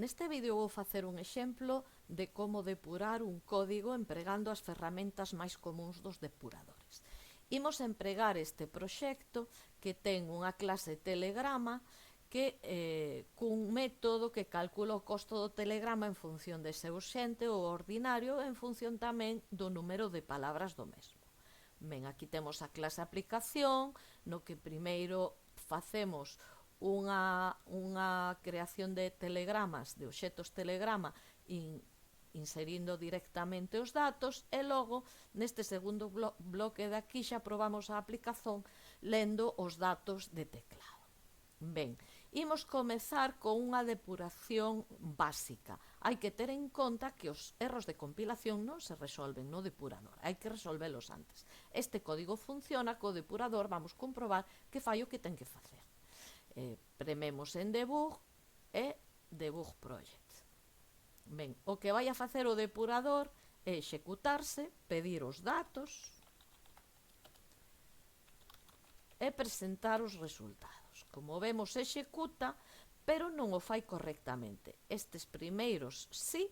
Neste vídeo vou facer un exemplo de como depurar un código empregando as ferramentas máis comúns dos depuradores. Imos empregar este proxecto que ten unha clase telegrama que cun método que calcula o costo do telegrama en función de se urxente ou ordinario en función tamén do número de palabras do mesmo. Ben, aquí temos a clase aplicación, no que primeiro facemos unha creación de telegramas, de obxetos telegrama, inserindo directamente os datos, e logo, neste segundo bloque de aquí, xa probamos a aplicación lendo os datos de teclado. Ben, imos comezar con unha depuración básica. Hai que ter en conta que os erros de compilación non se resolven no depurador, hai que resolvelos antes. Este código funciona co depurador, vamos comprobar que fai o que ten que facer. Prememos en debug e debug project. Ben, o que vai a facer o depurador é executarse, pedir os datos e presentar os resultados. Como vemos, executa, pero non o fai correctamente. Estes primeiros sí,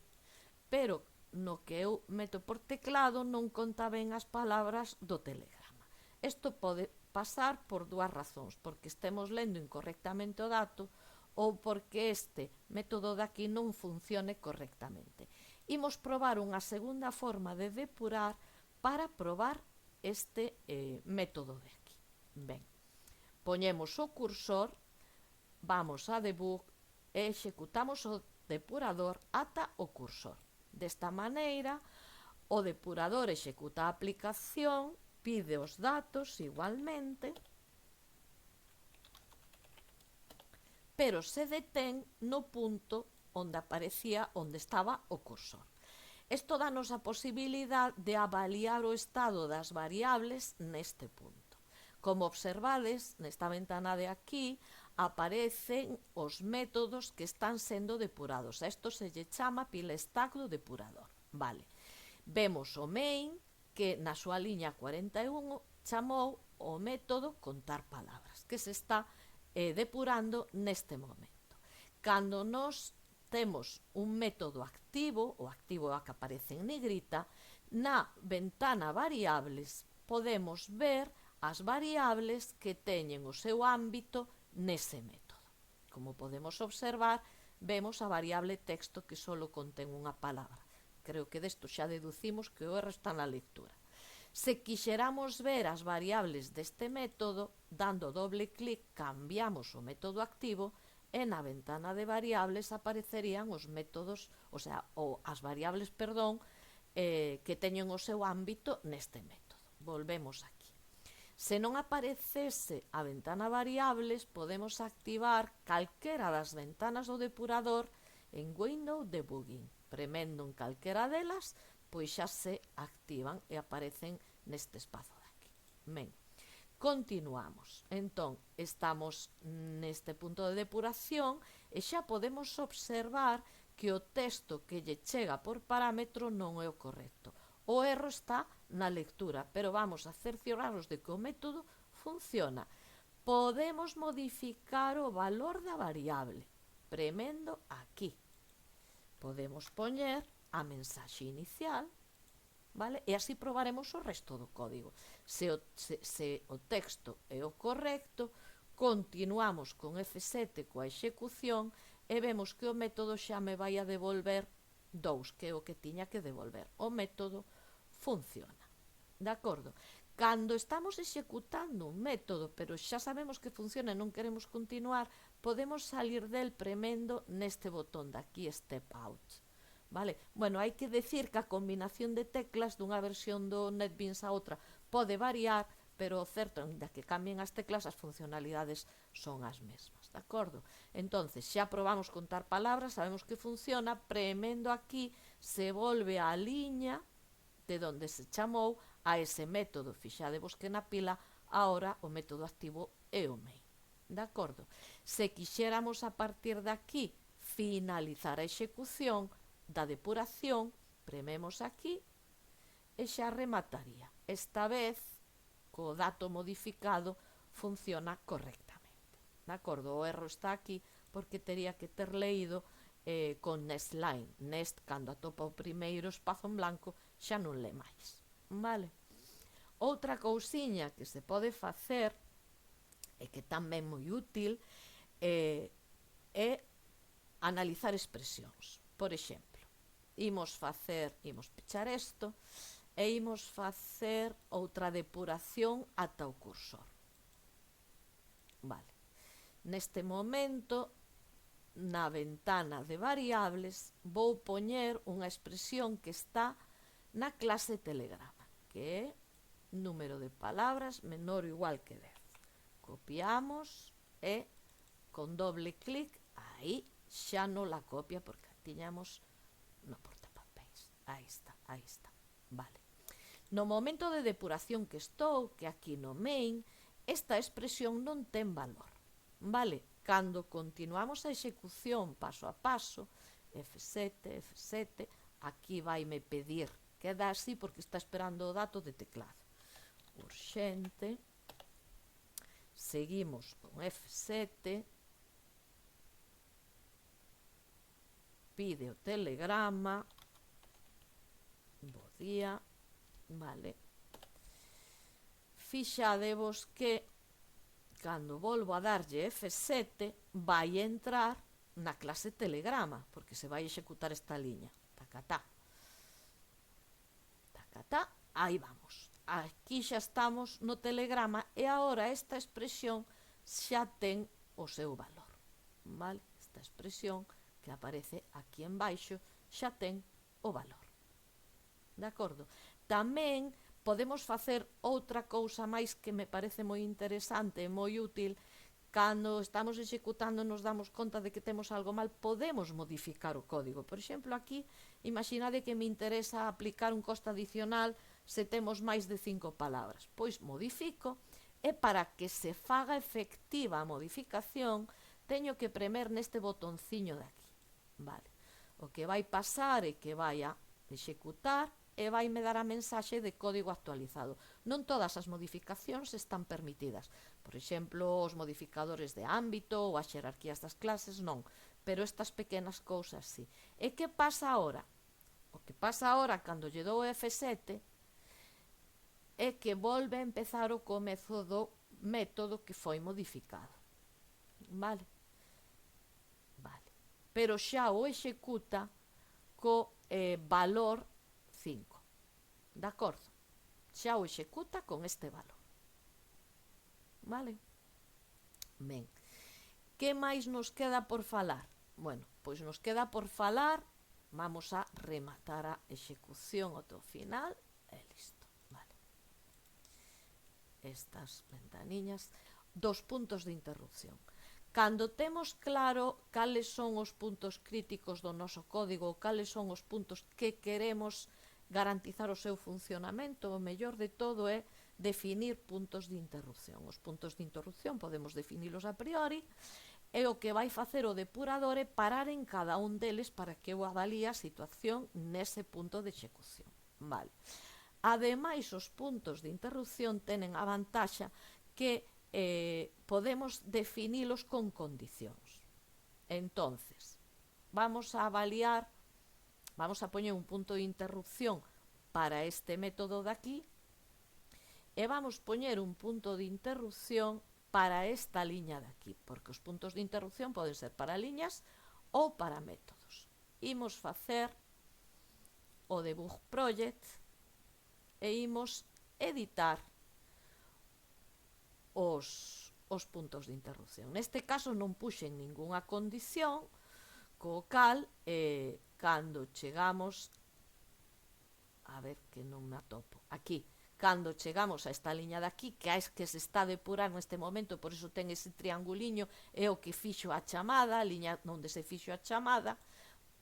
pero no que eu meto por teclado non conta ben as palabras do telegrama. Isto pode pasar por dúas razóns, porque estemos lendo incorrectamente o dato ou porque este método de aquí non funcione correctamente. Imos probar unha segunda forma de depurar para probar este método de aquí. Ben, poñemos o cursor, vamos a debug e executamos o depurador ata o cursor. Desta maneira, o depurador executa a aplicación, pide os datos igualmente, pero se detén no punto onde aparecía onde estaba o cursor. Isto danos a posibilidade de avaliar o estado das variables neste punto. Como observades, nesta ventana de aquí aparecen os métodos que están sendo depurados. A isto se lle chama pila stack do depurador. Vale. Vemos o main, que na súa liña 41 chamou o método contar palabras, que se está depurando neste momento. Cando nos temos un método activo, o activo é a que aparece en negrita, na ventana variables podemos ver as variables que teñen o seu ámbito nese método. Como podemos observar, vemos a variable texto que só contén unha palabra. Creo que desto xa deducimos que o erro está na lectura. Se quixeramos ver as variables deste método, dando doble clic, cambiamos o método activo e na ventana de variables aparecerían os métodos, o sea, as variables, que teñen o seu ámbito neste método. Volvemos aquí. Se non aparecese a ventana variables, podemos activar calquera das ventanas do depurador en Windows Debugging. Premendo en calquera delas, pois xa se activan e aparecen neste espazo de aquí. Ben, continuamos. Entón, estamos neste punto de depuración e xa podemos observar que o texto que lle chega por parámetro non é o correcto. O erro está na lectura, pero vamos a cerciorarnos de que o método funciona. Podemos modificar o valor da variable premendo aquí. Podemos poñer a mensaxe inicial, vale? E así probaremos o resto do código. Se o texto é o correcto, continuamos con F7 coa execución e vemos que o método xa me vai a devolver 2, que é o que tiña que devolver. O método funciona. De acordo? Cando estamos executando un método, pero xa sabemos que funciona e non queremos continuar, podemos salir del premendo neste botón de aquí, Step Out. Vale? Bueno, hai que decir que a combinación de teclas dunha versión do NetBeans a outra pode variar, pero o certo é que cambien as teclas, as funcionalidades son as mesmas. De acordo? Entonces, xa probamos contar palabras, sabemos que funciona, premendo aquí se volve á liña de donde se chamou a ese método. Fixadevos que na pila agora o método activo é o main. De acordo? Se quixéramos a partir de aquí finalizar a execución da depuración, prememos aquí e xa remataría. Esta vez, co dato modificado, funciona correctamente. De acordo? O erro está aquí porque tería que ter leído con nestline. Nest, cando atopa o primeiro espazo en blanco, xa non lé máis. Vale? Outra cousiña que se pode facer e que tamén moi útil é analizar expresións. Por exemplo, imos pechar isto e imos facer outra depuración ata o cursor. Vale. Neste momento, na ventana de variables, vou poñer unha expresión que está na clase Telegrama, que é número de palabras menor ou igual que 10. Copiamos e con doble clic, aí xa non la copia porque tiñamos no portapapéis. Aí está. Vale. No momento de depuración que estou, que aquí no main, esta expresión non ten valor. Vale? Cando continuamos a execución paso a paso, F7, aquí vaime pedir que dá así porque está esperando o dato de teclado. Urxente. Seguimos con F7. Pide o telegrama. Bo día. Vale. Fixadevos que cando volvo a darlle F7 vai entrar na clase Telegrama, porque se vai executar esta liña. Tacatá. Aí vamos. Aquí xa estamos no telegrama e agora esta expresión xa ten o seu valor. Vale? Esta expresión que aparece aquí en baixo xa ten o valor. De acordo? Tamén podemos facer outra cousa máis que me parece moi interesante e moi útil. Cando estamos executando nos damos conta de que temos algo mal, podemos modificar o código. Por exemplo, aquí, imaginade que me interesa aplicar un coste adicional se temos máis de 5 palabras. Pois modifico e para que se faga efectiva a modificación teño que premer neste botonciño de aquí. Vale. O que vai pasar é que vai a executar e vai me dar a mensaxe de código actualizado. Non todas as modificacións están permitidas. Por exemplo, os modificadores de ámbito ou as xerarquías das clases non, pero estas pequenas cousas sí. E que pasa agora? O que pasa agora cando lle dou F7 é que volve a empezar o comezo do método que foi modificado. Vale? Vale. Pero xa o executa co valor 5. De acordo? Xa o executa con este valor. Vale? Ben. Que máis nos queda por falar? Bueno, pois nos queda por falar, vamos a rematar a execución ata o final e listo. Vale. Estas ventaniñas, dos puntos de interrupción. Cando temos claro cales son os puntos críticos do noso código, cales son os puntos que queremos garantizar o seu funcionamento, o mellor de todo é definir puntos de interrupción. Os puntos de interrupción podemos definilos a priori e o que vai facer o depurador é parar en cada un deles para que eu avalíe a situación nese punto de execución. Vale. Ademais, os puntos de interrupción tenen a vantaxa que podemos definilos con condicións. Entonces, vamos a avaliar, vamos a poñer un punto de interrupción para este método de aquí e vamos poñer un punto de interrupción para esta liña de aquí, porque os puntos de interrupción poden ser para liñas ou para métodos. Imos facer o debug project e imos editar os puntos de interrupción. Neste caso non puxen ningunha condición, co cal, cando chegamos, a ver que non me atopo, aquí, cando chegamos a esta liña de aquí, que é que se está a depurar neste momento, por iso ten ese trianguliño, é o que fixo a chamada, a liña onde se fixo a chamada,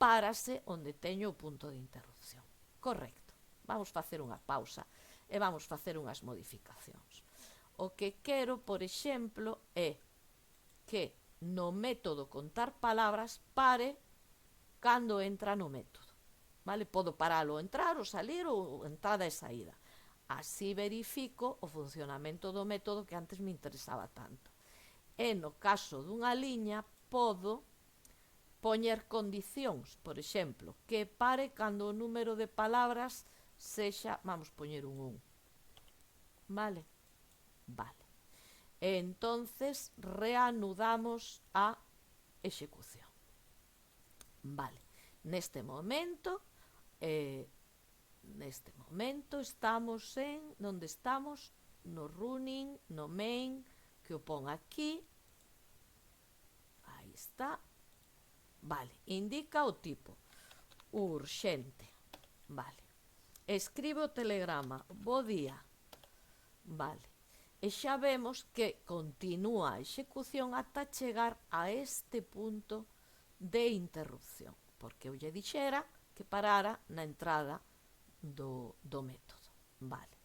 párase onde teño o punto de interrupción. Correcto. Vamos facer unha pausa e vamos facer unhas modificacións. O que quero, por exemplo, é que no método contar palabras pare cando entra no método. Vale? Podo paralo, entrar ou salir ou entrada e saída. Así verifico o funcionamento do método que antes me interesaba tanto. E no caso dunha liña, podo poñer condicións, por exemplo, que pare cando o número de palabras sexa, vamos poñer un 1, vale? Vale. Entonces reanudamos a execución. Vale. Neste momento estamos en, onde estamos? No running, no main, que o pon aquí. Aí está. Vale, indica o tipo. Urxente. Vale. Escribe o telegrama. Bo día. Vale. E xa vemos que continúa a execución ata chegar a este punto de interrupción, porque eu lle dixera que parara na entrada do método. Vale.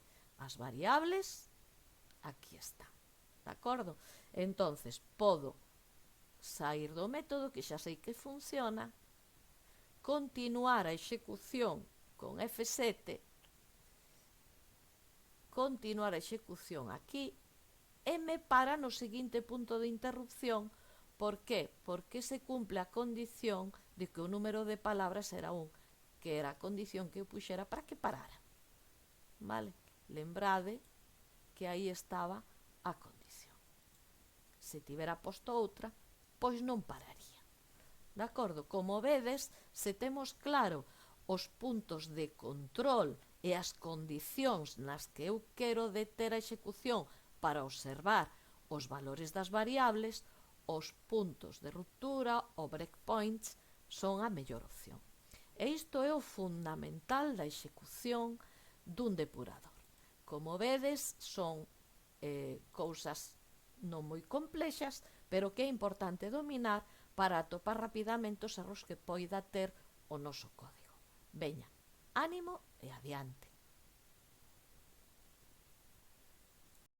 As variables aquí están. De acordo? Entonces, podo sair do método, que xa sei que funciona, continuar a execución con F7, continuar a execución aquí, e me para no seguinte punto de interrupción. Por qué? Porque se cumple a condición de que o número de palabras era 1, que era a condición que eu puxera para que parara. Vale? Lembrade que aí estaba a condición. Se tivera posto outra, pois non pararía. De acordo? Como vedes, se temos claro os puntos de control e as condicións nas que eu quero deter a execución para observar os valores das variables, os puntos de ruptura, ou breakpoints, son a mellor opción. E isto é o fundamental da execución dun depurador. Como vedes, son cousas non moi complexas, pero que é importante dominar para atopar rapidamente os erros que poida ter o noso código. Veña, ánimo e adiante.